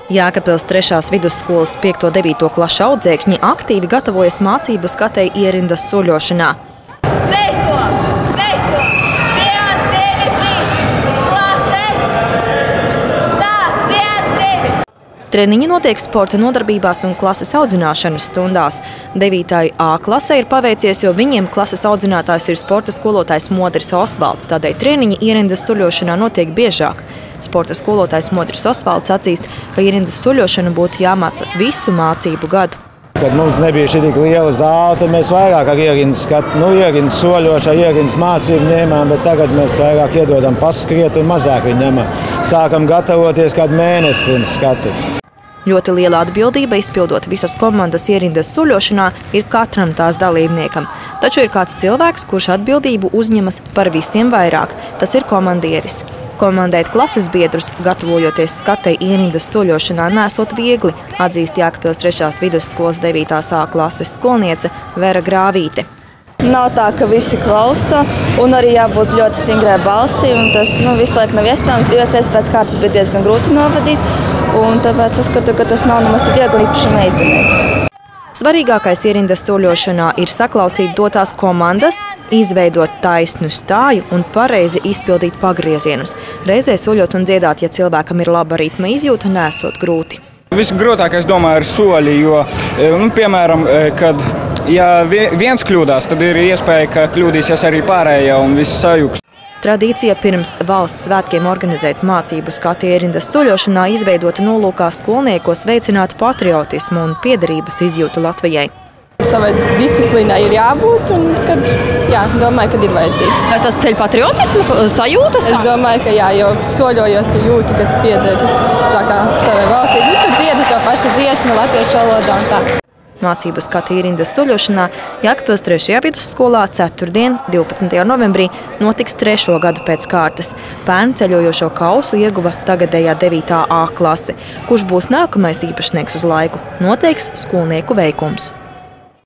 Jēkabpils 3. vidusskolas 5. un 9. klašu audzēkņi aktīvi gatavojas mācību skatei ierindas soļošanā. Treniņi notiek sporta nodarbībās un klases audzināšanas stundās. 9. A klasē ir paveicies, jo viņiem klases audzinātājs ir sporta skolotājs Modris Osvalds, tādēļ treniņi ierindas soļošanā notiek biežāk. Sporta skolotājs Modris Osvalds atzīst, ka ierindas soļošanu būtu jāmāca visu mācību gadu. Kad mums nebija šī tik liela zāle, tad mēs vairāk ar ierindas soļošanu, ierindas mācību ņēmām, bet tagad mēs vairāk iedodam paskriet un mazāk viņu ņemam. Sākam gatavoties kādu mēnesi pirms skatas. Ļoti liela atbildība izpildot visas komandas ierindas soļošanā ir katram tās dalībniekam. Taču ir kāds cilvēks, kurš atbildību uzņemas par visiem vairāk. Tas ir komandieris. Komandēt klases biedrus, gatavojoties skatei ierindas soļošanā, nesot viegli, atzīst Jēkabpils 3. vidusskolas 9. A klases skolniece Vera Grāvīte. Nav tā, ka visi klausa, un arī jābūt ļoti stingrai balsī, un tas visu laiku nav iespējams. 2 reizes pēc kārtas bija diezgan grūti novadīt, un tāpēc uzskatu, ka tas nav nemaz tik viegli īpaši meitenei. Svarīgākais ierindas soļošanā ir saklausīt dotās komandas, izveidot taisnu stāju un pareizi izpildīt pagriezienus. Reizē soļot un dziedāt, ja cilvēkam ir laba ritma izjūta, nesot grūti. Visgrūtākais, domāju, ir soļi, jo, piemēram, kad viens kļūdās, tad ir iespēja, ka kļūdīsies arī pārējie un viss sajuks. Tradīcija pirms valsts svētkiem organizēt mācību skatu ierindas soļošanā izveidota nolūkā skolniekos veicināt patriotismu un piederības izjūtu Latvijai. Savai disciplīnai ir jābūt, un domāju, ka ir vajadzīgs. Vai tas ceļ patriotismu, sajūtas? Es domāju, ka jā, jo soļojot jūti, ka tu piederi savai valstī. Tu dziedi to pašu dziesmu latviešu valodā un tā. Mācību skatu ierindas soļošanā Jēkabpils 3. vidusskolā ceturtdien, 12. novembrī, notiks 3. gadu pēc kārtas. Pērn ceļojošo kausu ieguva tagadējā 9. A klase. Kurš būs nākamais īpašnieks uz laiku, noteiks skolnieku veikums.